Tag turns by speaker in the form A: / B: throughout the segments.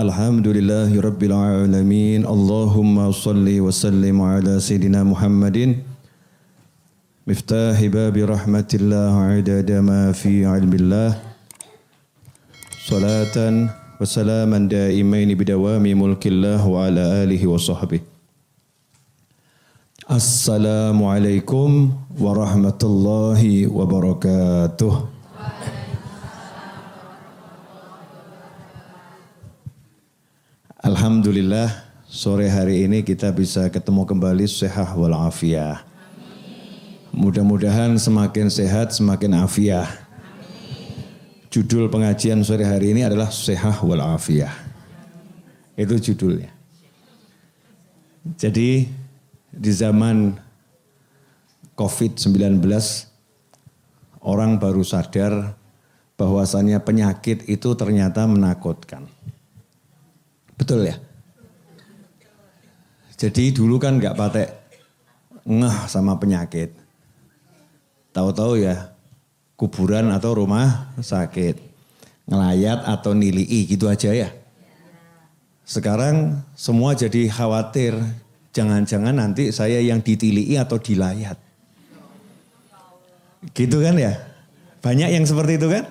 A: Alhamdulillahi Rabbil Alamin. Allahumma salli wa sallim ala Sayyidina Muhammadin miftahi babi rahmatillah adada ma fi ilmillah salatan wa salaman daimaini bidawami mulkillah wa ala alihi wa sahbihi. Assalamualaikum warahmatullahi wabarakatuh. Alhamdulillah sore hari ini kita bisa ketemu kembali sehat walafiat. Mudah-mudahan semakin sehat semakin afiah. Judul pengajian sore hari ini adalah sehat walafiat. Itu judulnya. Jadi di zaman COVID-19 orang baru sadar bahwasannya penyakit itu ternyata menakutkan. Betul ya? Jadi dulu kan gak patek ngeh sama penyakit. Tahu-tahu ya kuburan atau rumah sakit. Ngelayat atau nilii gitu aja ya. Sekarang semua jadi khawatir. Jangan-jangan nanti saya yang ditilii atau dilayat. Gitu kan ya? Banyak yang seperti itu kan?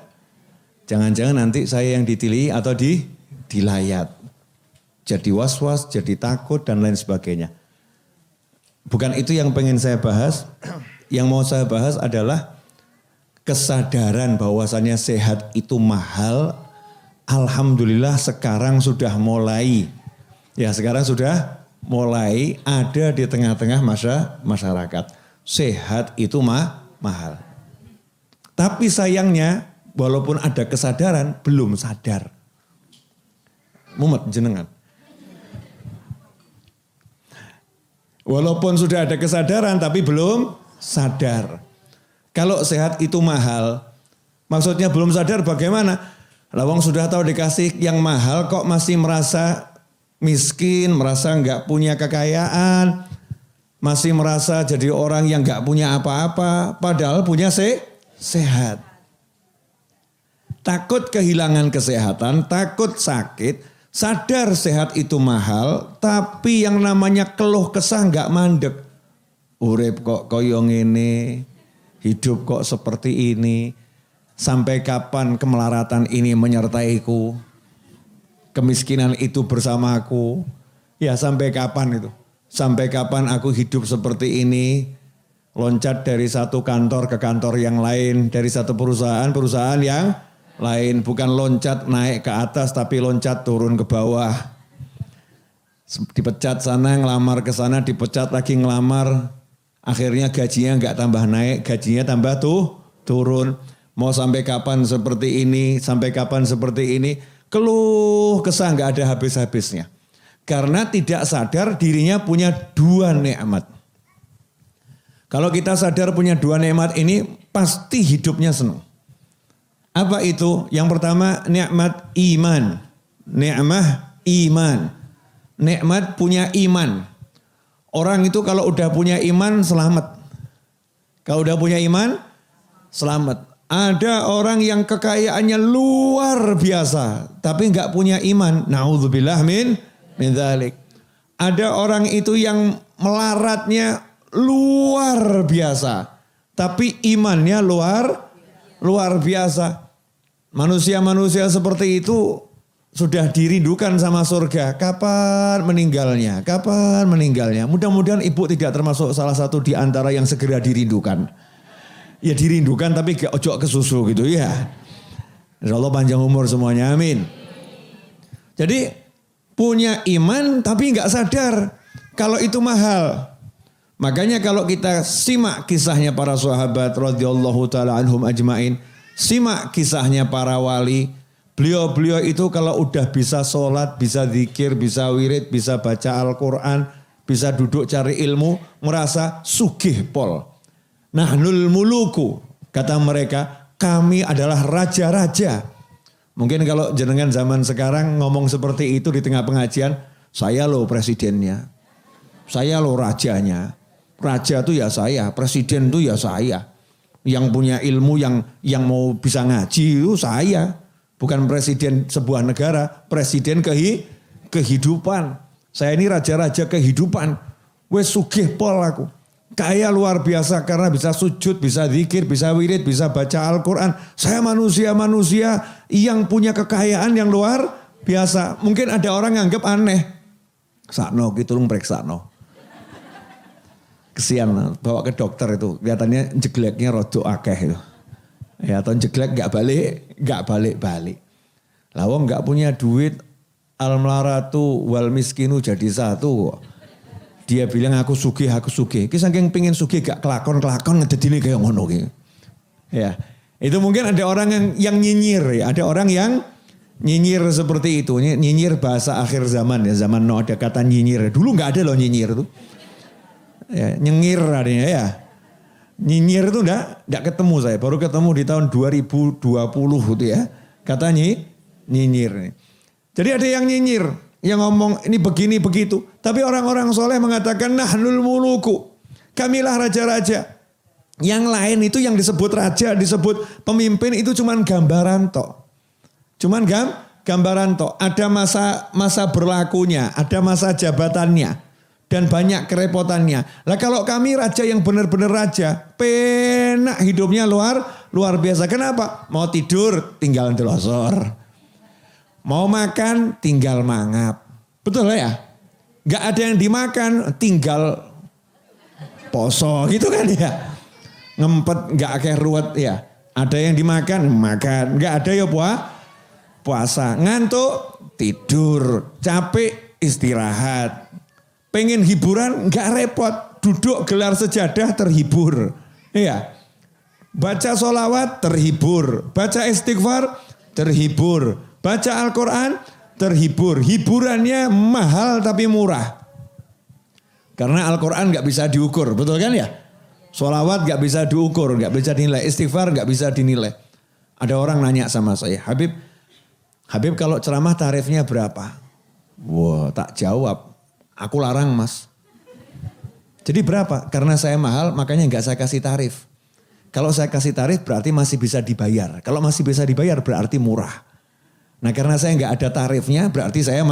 A: Jangan-jangan nanti saya yang ditilii atau dilayat. Jadi was-was, jadi takut dan lain sebagainya. Bukan itu yang pengen saya bahas. Yang mau saya bahas adalah kesadaran bahwasannya sehat itu mahal. Alhamdulillah sekarang sudah mulai. Ya sekarang sudah mulai ada di tengah-tengah masyarakat. Sehat itu mahal. Tapi sayangnya walaupun ada kesadaran belum sadar. Mumet jenengan. Walaupun sudah ada kesadaran tapi belum sadar. Kalau sehat itu mahal, maksudnya belum sadar bagaimana? Lawang sudah tahu dikasih yang mahal kok masih merasa miskin, merasa enggak punya kekayaan, masih merasa jadi orang yang enggak punya apa-apa, padahal punya sehat. Takut kehilangan kesehatan, takut sakit. Sadar sehat itu mahal, tapi yang namanya keluh kesah enggak mandek. Urip kok koyo ngene, hidup kok seperti ini. Sampai kapan kemelaratan ini menyertaiku? Kemiskinan itu bersamaku. Ya sampai kapan itu? Sampai kapan aku hidup seperti ini? Loncat dari satu kantor ke kantor yang lain, dari satu perusahaan yang lain, bukan loncat naik ke atas tapi loncat turun ke bawah. Dipecat sana, ngelamar ke sana, dipecat lagi ngelamar. Akhirnya gajinya enggak tambah naik, gajinya tambah turun. Mau sampai kapan seperti ini, sampai kapan seperti ini. Keluh kesah enggak ada habis-habisnya. Karena tidak sadar dirinya punya dua nikmat. Kalau kita sadar punya dua nikmat ini pasti hidupnya senang. Apa itu? Yang pertama nikmat iman. Nikmah iman. Nikmat punya iman. Orang itu kalau udah punya iman selamat. Kalau udah punya iman selamat. Ada orang yang kekayaannya luar biasa tapi enggak punya iman. Na'udzubillah min dzalik. Ada orang itu yang melaratnya luar biasa tapi imannya luar biasa. Manusia-manusia seperti itu sudah dirindukan sama surga. Kapan meninggalnya? Kapan meninggalnya? Mudah-mudahan ibu tidak termasuk salah satu di antara yang segera dirindukan. Ya dirindukan tapi gak ojok ke susu gitu ya. Insyaallah panjang umur semuanya, amin. Jadi punya iman tapi gak sadar kalau itu mahal. Makanya kalau kita simak kisahnya para sahabat radhiyallahu taala anhum ajmain, simak kisahnya para wali, beliau-beliau itu kalau udah bisa sholat, bisa zikir, bisa wirid, bisa baca Al-Quran, bisa duduk cari ilmu, merasa sugih pol. Nahnul muluku, kata mereka, kami adalah raja-raja. Mungkin kalau jenengan zaman sekarang ngomong seperti itu di tengah pengajian, saya loh presidennya, saya loh rajanya. Raja itu ya saya, presiden itu ya saya. Yang punya ilmu yang mau bisa ngaji itu saya. Bukan presiden sebuah negara, presiden kehidupan. Saya ini raja-raja kehidupan. Wes sugih pol aku. Kaya luar biasa karena bisa sujud, bisa zikir, bisa wirid, bisa baca Al-Quran. Saya manusia-manusia yang punya kekayaan yang luar biasa. Mungkin ada orang yang anggap aneh. Sakno gitu lu periksa. Kesian bawa ke dokter itu. Kelihatannya jegleknya rodok akeh itu. Ya atau jeglek gak balik. Lawang gak punya duit. Al-mlaratu wal miskinu jadi satu. Dia bilang aku sugih. Ki saking pengin sugih gak kelakon ngededine kayak ngono ki. Ya. Itu mungkin ada orang yang nyinyir ya. Ada orang yang nyinyir seperti itu. Nyinyir bahasa akhir zaman ya. Zaman no ada kata nyinyir. Dulu gak ada loh nyinyir itu. Ya, nyengir adanya ya. Nyinyir itu enggak ketemu saya. Baru ketemu di tahun 2020 gitu ya. Katanya nyinyir. Jadi ada yang nyinyir. Yang ngomong ini begini begitu. Tapi orang-orang soleh mengatakan nahnul muluku. Kamilah raja-raja. Yang lain itu yang disebut raja, disebut pemimpin itu cuman gambaran tok. Cuman gambaran tok. Ada masa berlakunya. Ada masa jabatannya. Dan banyak kerepotannya. Lah kalau kami raja yang benar-benar raja, penak hidupnya luar biasa. Kenapa? Mau tidur tinggal telosor. Mau makan tinggal mangap. Betul ya? Gak ada yang dimakan tinggal poso gitu kan ya. Ngempet gak kayak ruwet ya. Ada yang dimakan makan. Gak ada ya puasa. Ngantuk tidur. Capek istirahat. Pengen hiburan gak repot. Duduk gelar sejadah terhibur. Iya. Baca sholawat terhibur. Baca istighfar terhibur. Baca Al-Quran terhibur. Hiburannya mahal tapi murah. Karena Al-Quran gak bisa diukur. Betul kan ya? Sholawat gak bisa diukur. Gak bisa dinilai. Istighfar gak bisa dinilai. Ada orang nanya sama saya. Habib kalau ceramah tarifnya berapa? Wah tak jawab. Aku larang mas. Jadi berapa? Karena saya mahal makanya gak saya kasih tarif. Kalau saya kasih tarif berarti masih bisa dibayar. Kalau masih bisa dibayar berarti murah. Nah karena saya gak ada tarifnya berarti saya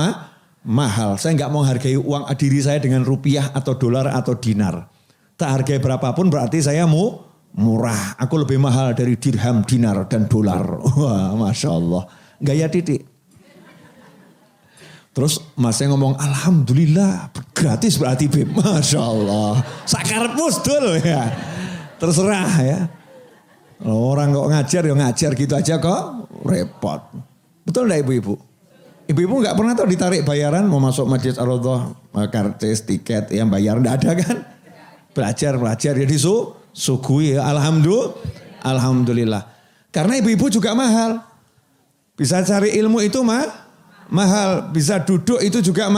A: mahal. Saya gak mau hargai uang diri saya dengan rupiah atau dolar atau dinar. Tak hargai berapapun berarti saya murah. Aku lebih mahal dari dirham, dinar dan dolar. Wah Masya Allah. Gaya titik. Terus masnya ngomong alhamdulillah gratis berarti Beb. Masya Allah. Sakar pusdul ya. Terserah ya. Orang kok ngajar ya ngajar gitu aja kok repot. Betul enggak ibu-ibu? Ibu-ibu gak pernah tuh ditarik bayaran mau masuk Masjid Ar-Raudhah, karcis, tiket yang bayar enggak ada kan? Belajar ya disugui ya. Alhamdulillah. Karena ibu-ibu juga mahal. Bisa cari ilmu itu mahal, bisa duduk itu juga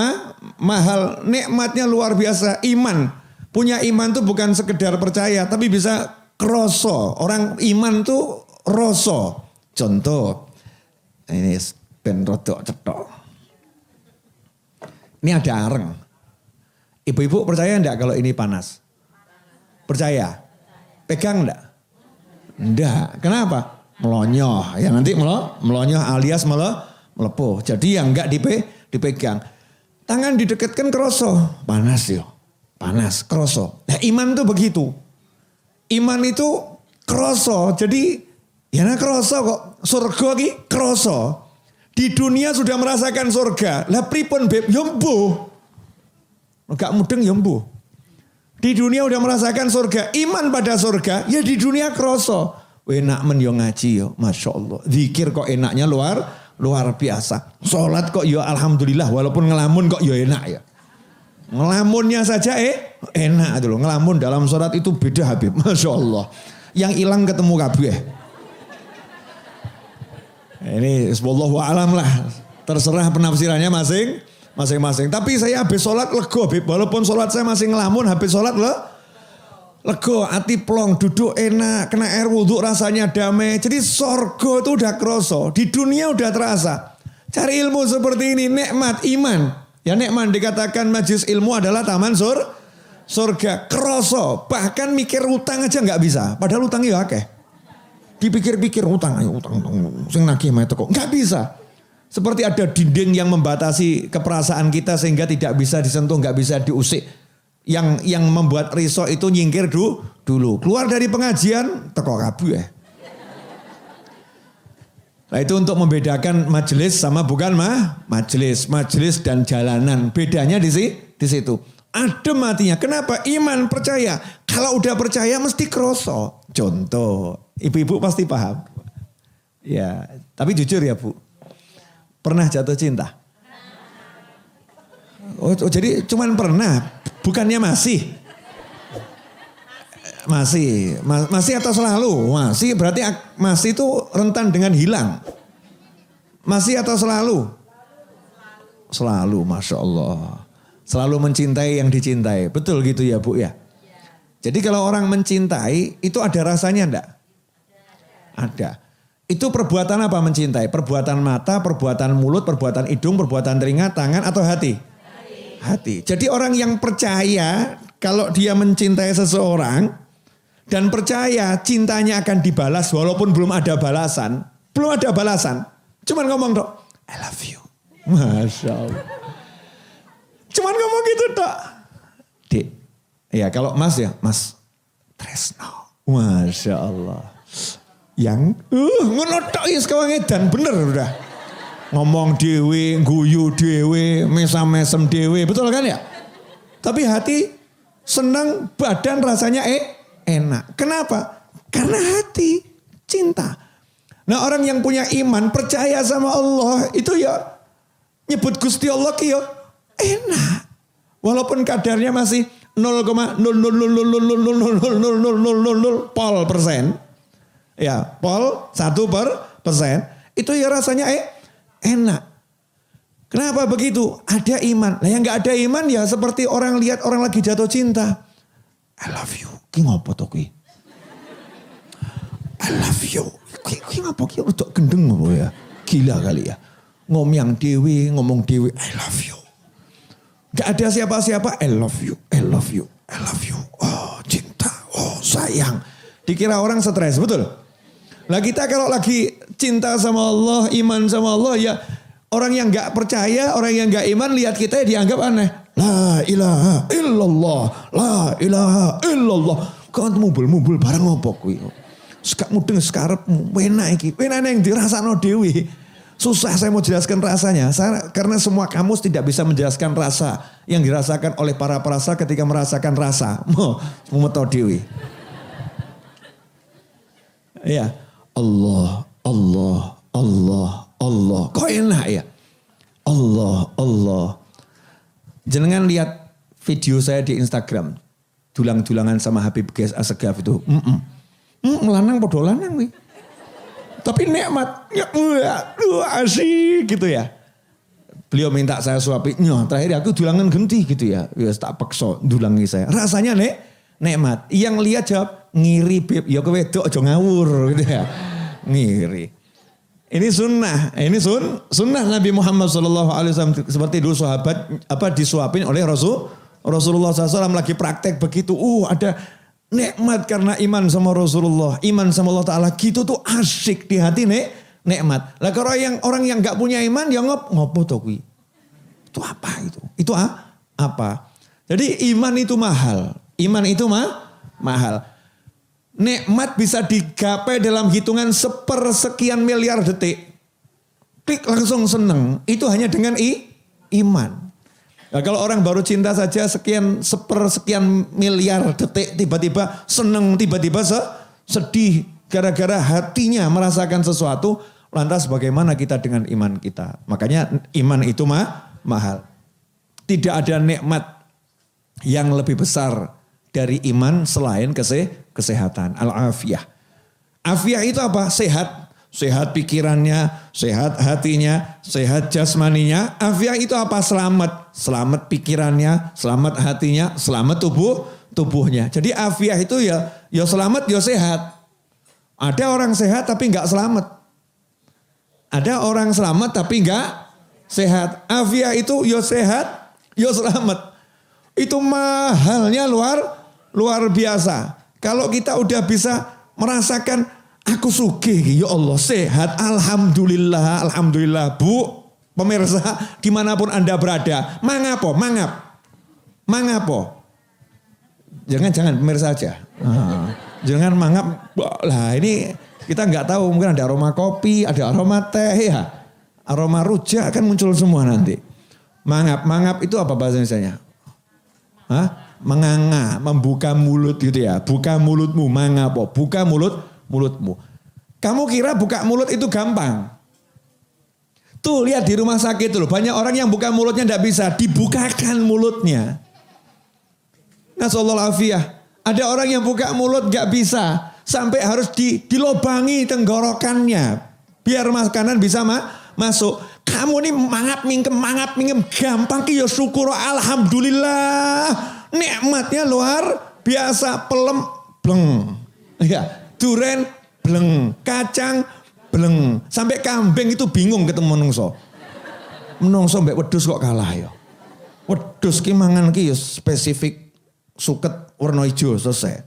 A: mahal. Nikmatnya luar biasa. Iman, punya iman tuh bukan sekedar percaya, tapi bisa kroso. Orang iman tuh roso. Contoh, ini ben rodok cetok. Ini ada areng. Ibu-ibu percaya enggak kalau ini panas? Percaya? Pegang enggak? Enggak. Kenapa? Melonyoh. Ya nanti melonyoh alias melepuh. Jadi yang enggak dipegang. Tangan didekatkan kroso. Panas yo. Panas, kroso. Nah iman tuh begitu. Iman itu kroso. Jadi ya kroso kok. Surga ki kroso. Di dunia sudah merasakan surga. Lah pripun Beb? Yombo. Enggak mudeng yombo. Di dunia udah merasakan surga. Iman pada surga. Ya di dunia kroso. Enak men yo ngaji yo. Masya Allah. Zikir kok enaknya luar biasa. Sholat kok ya alhamdulillah walaupun ngelamun kok ya enak ya. Ngelamunnya saja enak itu loh. Ngelamun dalam sholat itu beda Habib. Masya Allah. Yang hilang ketemu kabeh. Ini wallahu a'lam lah. Terserah penafsirannya masing-masing. Tapi saya habis sholat lego Habib. Walaupun sholat saya masih ngelamun habis sholat lego, hati plong, duduk enak, kena air wudhu rasanya damai. Jadi sorgo itu udah kroso, di dunia udah terasa. Cari ilmu seperti ini, nikmat, iman. Ya nikmat dikatakan majelis ilmu adalah taman surga, kroso. Bahkan mikir utang aja gak bisa, padahal utangnya ya akeh. Dipikir-pikir utang, sing nagih mah teko. Enggak bisa. Seperti ada dinding yang membatasi keperasaan kita sehingga tidak bisa disentuh, enggak bisa diusik. Yang membuat risau itu nyingkir dulu. Keluar dari pengajian teko kabeh. Nah itu untuk membedakan majelis sama bukan majelis. Majelis dan jalanan. Bedanya di situ. Adem hatinya. Kenapa? Iman percaya. Kalau udah percaya mesti kroso. Contoh. Ibu-ibu pasti paham. Ya, tapi jujur ya Bu. Pernah jatuh cinta? Oh jadi cuman pernah. Bukannya masih? Masih atau selalu? Masih berarti masih itu rentan dengan hilang. Masih atau selalu? Selalu, Masya Allah. Selalu mencintai yang dicintai. Betul gitu ya Bu ya? Jadi kalau orang mencintai itu ada rasanya enggak? Ada. Itu perbuatan apa mencintai? Perbuatan mata, perbuatan mulut, perbuatan hidung, perbuatan telinga, tangan atau hati? Hati. Jadi orang yang percaya kalau dia mencintai seseorang dan percaya cintanya akan dibalas walaupun belum ada balasan. Belum ada balasan. Cuman ngomong dok, I love you. Masya Allah. Cuman ngomong gitu dok. Dek. Ya kalau mas ya, mas Tresno. Masya Allah. Yang ngono tok is kawangedan bener udah. Ngomong dewe, guyu dewe, mesam-mesem dewe, betul kan ya? Tapi hati senang, badan rasanya enak. Kenapa? Karena hati cinta. Nah orang yang punya iman, percaya sama Allah, itu ya nyebut Gusti Allah ki ya enak. Walaupun kadarnya masih 0,000000000% ya, 1%, itu ya rasanya enak. Kenapa begitu? Ada iman. Nah yang gak ada iman ya seperti orang lihat orang lagi jatuh cinta. I love you. Ki ngopo to kuwi? I love you. Ki ngopo ki udah gendeng ngopo ya? Gila kali ya. Ngomong dewe, I love you. Gak ada siapa-siapa, I love you, I love you, I love you. Oh cinta, oh sayang. Dikira orang stres, betul? Lah kita kalau lagi cinta sama Allah, iman sama Allah ya orang yang gak percaya, orang yang gak iman lihat kita ya dianggap aneh. La ilaha illallah, la ilaha illallah. Kau mumbul barang ngopo kuwi. Sekak mudeng sekarepmu, enak iki. Enak yang dirasakno dhewe. Susah saya mau jelaskan rasanya. Karena semua kamus tidak bisa menjelaskan rasa yang dirasakan oleh para perasa ketika merasakan rasa. Mau meto dhewe. Ya. Allah, Allah, Allah, Allah. Kok enak ya? Allah, Allah. Jangan lihat video saya di Instagram. Dulang-dulangan sama Habib Ghais Assegaf itu. Lanang podo lanang nih. Tapi nikmat. Ya, asik gitu ya. Beliau minta saya suapin. Terakhir aku dulangan genti gitu ya. Ya tak paksa dulangi saya. Rasanya nikmat. Yang lihat jawab. Ngiri beb. Ya kewedok aja ngawur gitu ya. Ngiri. Ini sunnah. Ini sunnah Nabi Muhammad SAW. Seperti dulu sahabat disuapin oleh Rasulullah SAW lagi praktek begitu. Ada nikmat karena iman sama Rasulullah. Iman sama Allah Ta'ala. Gitu tuh asyik di hati nikmat. Lah kalau orang yang gak punya iman ya ngopo toh kuwi. Itu apa itu? Itu apa? Jadi iman itu mahal. Iman itu mahal. Nikmat bisa digapai dalam hitungan sepersekian miliar detik. Klik langsung seneng. Itu hanya dengan iman. Nah, kalau orang baru cinta saja sepersekian miliar detik tiba-tiba seneng, tiba-tiba sedih. Gara-gara hatinya merasakan sesuatu. Lantas bagaimana kita dengan iman kita? Makanya iman itu mahal. Tidak ada nikmat yang lebih besar dari iman selain kesehatan. Al-afiyah. Afiyah itu apa? Sehat. Sehat pikirannya, sehat hatinya, sehat jasmaninya. Afiyah itu apa? Selamat. Selamat pikirannya, selamat hatinya, selamat tubuhnya. Jadi afiyah itu ya selamat, ya sehat. Ada orang sehat tapi enggak selamat. Ada orang selamat tapi enggak sehat. Afiyah itu ya sehat, ya selamat. Itu mahalnya luar biasa. Kalau kita udah bisa merasakan Aku sugih ya Allah, sehat, alhamdulillah, alhamdulillah. Bu, pemirsa dimanapun Anda berada, mangapo, mangapo. Jangan pemirsa aja. Jangan mangap. Lah ini kita nggak tahu, mungkin ada aroma kopi, ada aroma teh ya. Aroma rujak kan muncul semua nanti. Mangap itu apa bahasa Indonesianya? Menganga, membuka mulut gitu ya. Buka mulutmu, mangapo. Buka mulutmu. Kamu kira buka mulut itu gampang? Tuh lihat di rumah sakit tuh, banyak orang yang buka mulutnya tidak bisa, dibukakan mulutnya. Nasallallahu afiyah. Ada orang yang buka mulut gak bisa, sampai harus dilobangi tenggorokannya, biar makanan bisa masuk. Kamu nih mangap mingkem, gampang ki ya syukur, alhamdulillah. Nikmatnya luar biasa, pelem, bleng. Ya, duren, bleng, kacang, bleng. Sampai kambing itu bingung ketemu menungso. Menungso mbek wedhus kok kalah ya. Wedhus ki mangan ki ya spesifik suket warna hijau selesai.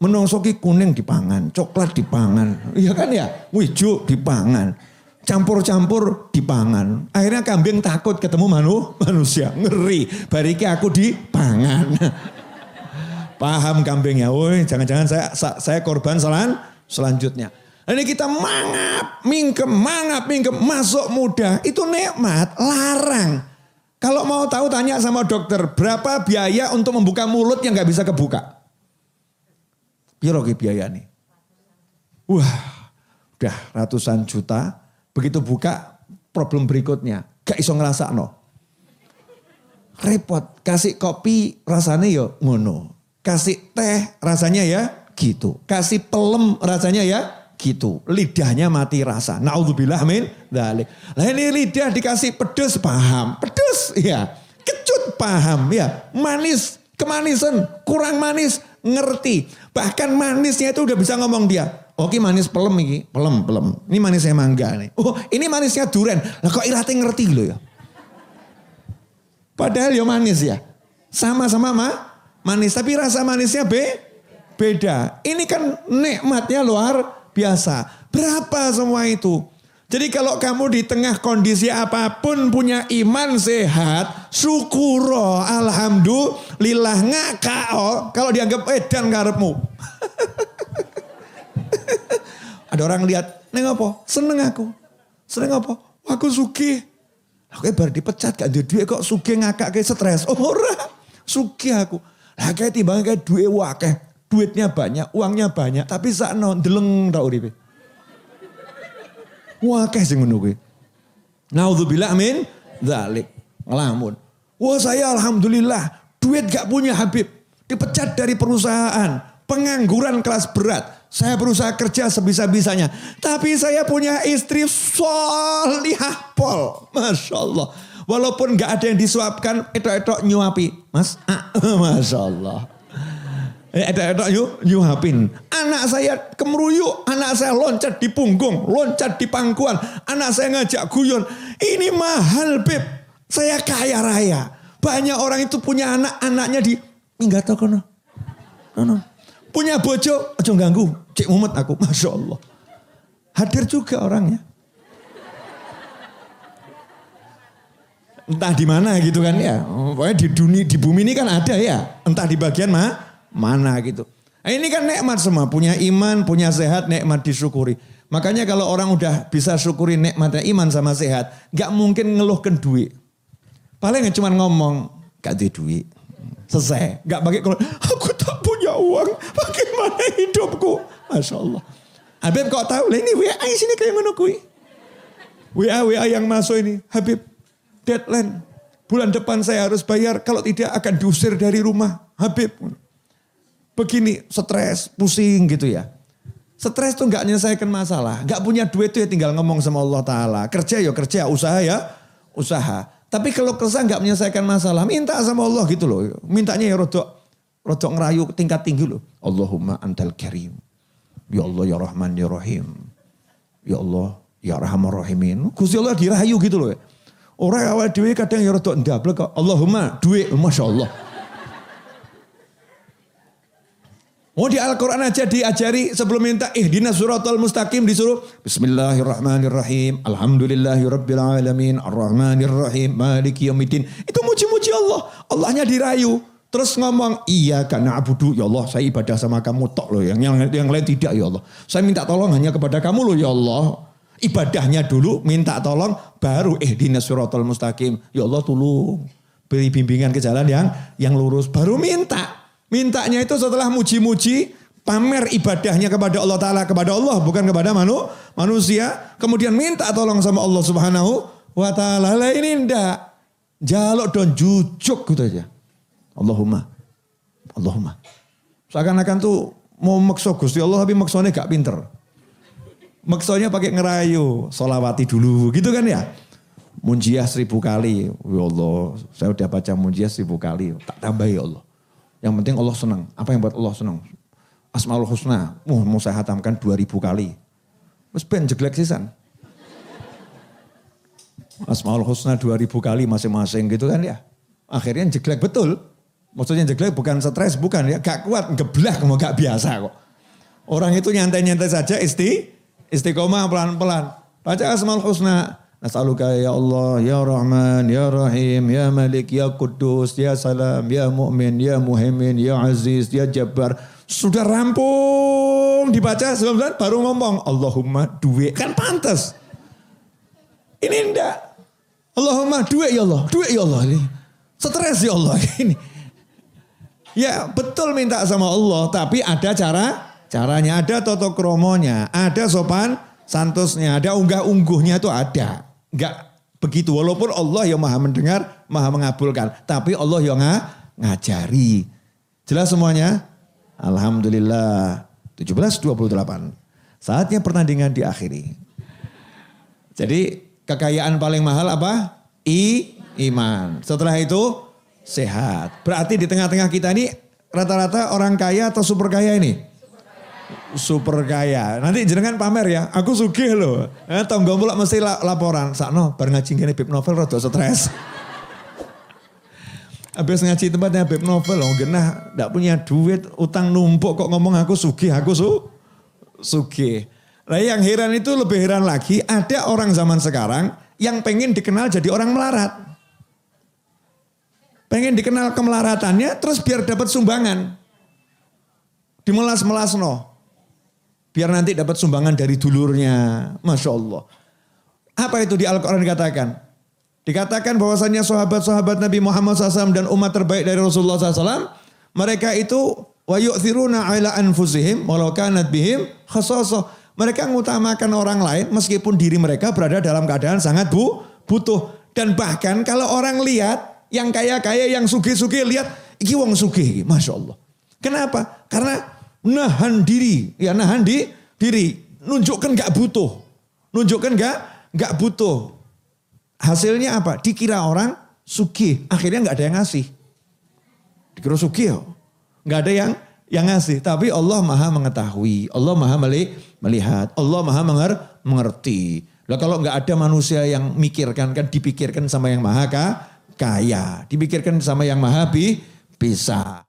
A: Menungso ki kuning dipangan, coklat dipangan. Iya kan ya? Hijau dipangan. Campur-campur dipangan. Akhirnya kambing takut ketemu manusia. Ngeri. Bariki aku dipangan. Paham kambingnya. Woi, jangan-jangan saya korban selanjutnya. Ini kita mangap, mingkem, masuk mudah. Itu nikmat, larang. Kalau mau tahu tanya sama dokter, berapa biaya untuk membuka mulut yang gak bisa kebuka? Piro ki biaya nih? Wah, udah ratusan juta. Begitu buka, problem berikutnya. Gak iso ngerasa no. Repot, kasih kopi rasanya ya ngono. Kasih teh rasanya ya gitu. Kasih pelem rasanya ya gitu. Lidahnya mati rasa. Na'udzubillah min dzalik. Lah ini lidah dikasih pedes paham. Pedes ya. Kecut paham ya. Manis, kemanisan, kurang manis ngerti. Bahkan manisnya itu udah bisa ngomong dia. Oke manis pelem ini. Pelem. Ini manisnya mangga nih. Oh ini manisnya duren. Lah kok Irate ngerti loh ya. Padahal ya manis ya. Sama-sama manis. Tapi rasa manisnya beda. Ini kan nikmatnya luar biasa. Berapa semua itu? Jadi kalau kamu di tengah kondisi apapun punya iman sehat, syukuro, alhamdulillah, ngakao kalau dianggap edan karepmu. Ada orang lihat, neng apa? Seneng aku. Seneng apa? Aku sugih. Aku baru dipecat gak ada duit kok sugih ngakak kayak stres. Oh ora, sugih aku. Lah kayak timbang kayak duit wakeh. Duitnya banyak, uangnya banyak, tapi sakno ndeleng tak uripe. Wakeh sing ngono kuwi. Naudzubillah min dzalik. Ngelamun. Wah saya alhamdulillah duit gak punya Habib. Dipecat dari perusahaan. Pengangguran kelas berat. Saya berusaha kerja sebisa-bisanya. Tapi saya punya istri solihah pol. Masya Allah. Walaupun gak ada yang disuapkan, etok-etok nyuapi. Mas, Masya Allah. Etok-etok nyuapin. Anak saya kemeruyuk, anak saya loncat di punggung, loncat di pangkuan. Anak saya ngajak guyon. Ini mahal Beb. Saya kaya raya. Banyak orang itu punya anak-anaknya di minggat kono. Punya bojo, aja ganggu. Cik mumet aku, Masya Allah. Hadir juga orangnya. Entah di mana gitu kan ya. Pokoknya di bumi ini kan ada ya. Entah di bagian mana gitu. Nah, ini kan nikmat semua. Punya iman, punya sehat, nikmat disyukuri. Makanya kalau orang udah bisa syukuri nikmatnya iman sama sehat. Gak mungkin ngeluhkan duit. Paling cuma ngomong, gak ada duit. Selesai. Gak pakai kalau aku tak punya uang. Bagaimana hidupku? Masya Allah. Habib kok tahu? Lah ini WA sini kayak mana kui? WA yang masuk ini. Habib, deadline. Bulan depan saya harus bayar. Kalau tidak akan diusir dari rumah. Habib. Begini, stres, pusing gitu ya. Stres tuh gak menyelesaikan masalah. Gak punya duit tuh ya tinggal ngomong sama Allah Ta'ala. Kerja ya kerja, usaha ya usaha. Tapi kalau kerja gak menyelesaikan masalah, minta sama Allah gitu loh. Mintanya ya rodok ngerayu tingkat tinggi loh. Allahumma antal karim. Ya Allah ya Rahman ya Rahim. Ya Allah ya Rahman Rahimin. Gusti Allah dirayu gitu loh. Orang awal dewe kadang ya rodok ndablek kok. Allahumma duit, Masya Allah. Oh di Al-Quran aja diajari sebelum minta ihdinas siratal mustaqim disuruh Bismillahirrahmanirrahim. Alhamdulillahirabbil alamin arrahmanirrahim maliki yaumiddin. Itu muji-muji Allah. Allahnya dirayu. Terus ngomong iyyaka na'budu ya Allah, saya ibadah sama kamu tok loh, yang lain tidak ya Allah. Saya minta tolong hanya kepada kamu loh ya Allah. Ibadahnya dulu minta tolong baru ihdinas siratal mustaqim. Ya Allah tolong beri bimbingan ke jalan yang lurus baru minta. Mintanya itu setelah muji-muji, pamer ibadahnya kepada Allah Ta'ala, kepada Allah bukan kepada manusia. Kemudian minta tolong sama Allah Subhanahu wa Ta'ala. Lah ini ndak. Jaluk don jujuk gitu aja. Allahumma. Seakan-akan tuh mau maksa Gusti Allah tapi maksanya gak pinter. Maksanya pakai ngerayu, sholawati dulu gitu kan ya. Munjiah 1000 kali. Ya Allah, saya udah baca munjiah 1000 kali. Tak tambah ya Allah. Yang penting Allah senang. Apa yang buat Allah senang? Asmaul Husna. Mau saya hatamkan 2000 kali. Terus ben jeglek sisan. Asmaul Husna 2000 kali masing-masing gitu kan ya. Akhirnya jeglek betul. Maksudnya jeglek bukan stres, bukan ya. Gak kuat, geblak, mau gak biasa kok. Orang itu nyantai-nyantai saja istiqomah pelan-pelan. Baca Asmaul Husna. Nas'aluka ya Allah, ya Rahman, ya Rahim, ya Malik, ya Kudus, ya Salam, ya Mu'min, ya Muhaimin, ya Aziz, ya Jabbar. Sudah rampung dibaca sebelum baru ngomong Allahumma duit. Kan pantas. Ini enggak. Allahumma duit ya Allah. Ini stres ya Allah ini. Ya betul minta sama Allah tapi ada caranya, ada toto kromonya, ada sopan santusnya, ada unggah-ungguhnya itu ada. Enggak begitu walaupun Allah yang maha mendengar, maha mengabulkan. Tapi Allah yang ngajari. Jelas semuanya? Alhamdulillah. 17:28. Saatnya pertandingan diakhiri. Jadi kekayaan paling mahal apa? Iman. Setelah itu sehat. Berarti di tengah-tengah kita ini rata-rata orang kaya atau super kaya ini? Super kaya. Nanti jenengan pamer ya. Aku sugih loh. Tonggo mulak mesti laporan. Sakno bar ngaji ngene Beb Novel rada stres. Habis ngaji tempatnya Beb Novel loh. Genah ndak punya duit, utang numpuk kok ngomong aku sugih, sugih. Nah yang heran itu lebih heran lagi, ada orang zaman sekarang yang pengen dikenal jadi orang melarat. Pengen dikenal kemelaratannya terus biar dapat sumbangan. Dimelas-melas no. Biar nanti dapat sumbangan dari dulurnya. Masya Allah. Apa itu di Al-Quran dikatakan? Dikatakan bahwasannya sahabat-sahabat Nabi Muhammad SAW dan umat terbaik dari Rasulullah SAW. Mereka itu wa yu'thiruna ala anfusihim walau kanat bihim khasasah. Mereka mengutamakan orang lain meskipun diri mereka berada dalam keadaan sangat butuh. Dan bahkan kalau orang lihat yang kaya-kaya, yang sugih-sugih lihat. Iki wong sugih, Masya Allah. Kenapa? Karena nahan diri, nunjukkan gak butuh, gak butuh. Hasilnya apa? Dikira orang sugih, akhirnya gak ada yang ngasih. Dikira sugih, gak ada yang ngasih. Tapi Allah maha mengetahui, Allah maha melihat, Allah maha mengerti. Lah kalau gak ada manusia yang mikirkan, kan dipikirkan sama yang maha kaya, dipikirkan sama yang maha bisa.